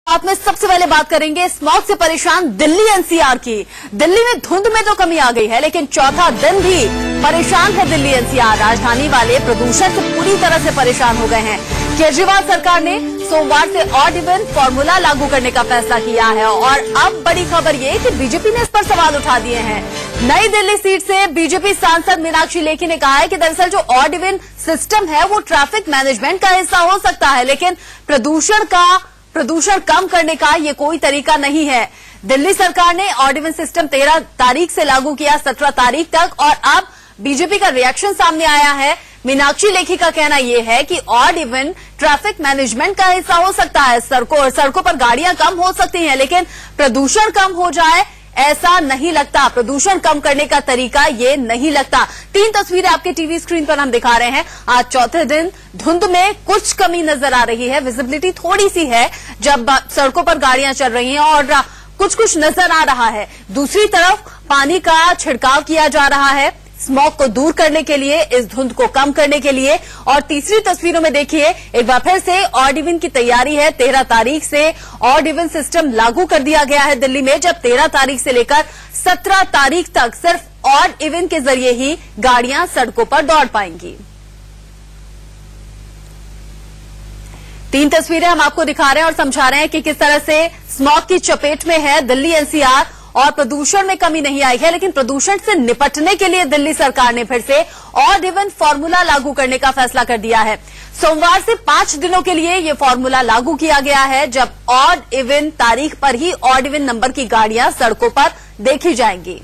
आप में सबसे पहले बात करेंगे स्मॉग से परेशान दिल्ली एनसीआर की। दिल्ली में धुंध में तो कमी आ गई है, लेकिन चौथा दिन भी परेशान है दिल्ली एनसीआर। राजधानी वाले प्रदूषण से पूरी तरह से परेशान हो गए हैं। केजरीवाल सरकार ने सोमवार से ऑड इवन फॉर्मूला लागू करने का फैसला किया है और अब बड़ी खबर ये कि बीजेपी ने इस पर सवाल उठा दिए हैं। नई दिल्ली सीट से बीजेपी सांसद मीनाक्षी लेखी ने कहा है कि दरअसल जो ऑड इवन सिस्टम है वो ट्रैफिक मैनेजमेंट का हिस्सा हो सकता है, लेकिन प्रदूषण कम करने का ये कोई तरीका नहीं है। दिल्ली सरकार ने ऑड इवन सिस्टम 13 तारीख से लागू किया 17 तारीख तक, और अब बीजेपी का रिएक्शन सामने आया है। मीनाक्षी लेखी का कहना यह है कि ऑड इवन ट्रैफिक मैनेजमेंट का हिस्सा हो सकता है। सड़कों पर गाड़ियां कम हो सकती हैं, लेकिन प्रदूषण कम हो जाए ऐसा नहीं लगता। प्रदूषण कम करने का तरीका ये नहीं लगता। 3 तस्वीरें आपके टीवी स्क्रीन पर हम दिखा रहे हैं। आज चौथे दिन धुंध में कुछ कमी नजर आ रही है, विजिबिलिटी थोड़ी सी है जब सड़कों पर गाड़ियां चल रही हैं और कुछ नजर आ रहा है। दूसरी तरफ पानी का छिड़काव किया जा रहा है स्मॉग को दूर करने के लिए, इस धुंध को कम करने के लिए। और तीसरी तस्वीरों में देखिए, एक बार फिर से ऑड इवन की तैयारी है। 13 तारीख से ऑड इवन सिस्टम लागू कर दिया गया है दिल्ली में, जब 13 तारीख से लेकर 17 तारीख तक सिर्फ ऑड इवन के जरिए ही गाड़ियां सड़कों पर दौड़ पाएंगी। 3 तस्वीरें हम आपको दिखा रहे हैं और समझा रहे हैं कि किस तरह से स्मॉग की चपेट में है दिल्ली एनसीआर और प्रदूषण में कमी नहीं आई है, लेकिन प्रदूषण से निपटने के लिए दिल्ली सरकार ने फिर से ऑड इवन फॉर्मूला लागू करने का फैसला कर दिया है। सोमवार से 5 दिनों के लिए ये फॉर्मूला लागू किया गया है, जब ऑड इवन तारीख पर ही ऑड इवन नंबर की गाड़ियां सड़कों पर देखी जाएंगी।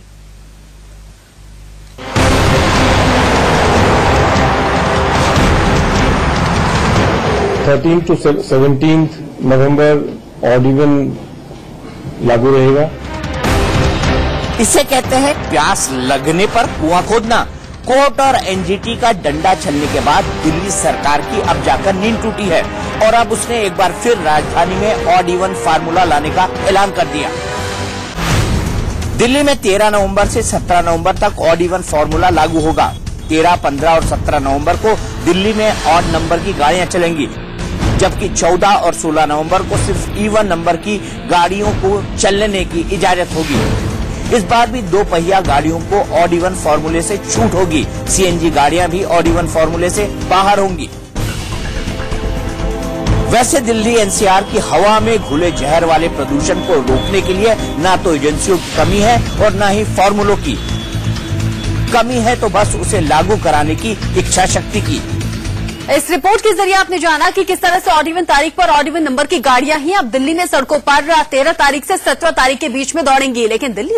थर्टीन टू 17 नवंबर ऑड इवन लागू रहेगा। इसे कहते हैं प्यास लगने पर कुआं खोदना। कोर्ट और एनजीटी का डंडा चलने के बाद दिल्ली सरकार की अब जाकर नींद टूटी है और अब उसने एक बार फिर राजधानी में ऑड इवन फार्मूला लाने का ऐलान कर दिया। दिल्ली में 13 नवंबर से 17 नवंबर तक ऑड इवन फार्मूला लागू होगा। 13, 15 और 17 नवंबर को दिल्ली में ऑड नंबर की गाड़ियां चलेंगी, जबकि 14 और 16 नवंबर को सिर्फ इवन नंबर की गाड़ियों को चलने की इजाजत होगी। इस बार भी 2 पहिया गाड़ियों को ऑड इवन फार्मूले से छूट होगी। सीएनजी गाड़ियां भी ऑड इवन फार्मूले से बाहर होंगी। वैसे दिल्ली एनसीआर की हवा में घुले जहर वाले प्रदूषण को रोकने के लिए न तो एजेंसियों की कमी है और न ही फार्मूलों की कमी है, तो बस उसे लागू कराने की इच्छा शक्ति की। इस रिपोर्ट के जरिए आपने जाना कि किस तरह से ऑड इवन तारीख पर ऑड इवन नंबर की गाड़ियां ही अब दिल्ली में सड़कों पर 13 तारीख से 17 तारीख के बीच में दौड़ेंगी, लेकिन दिल्ली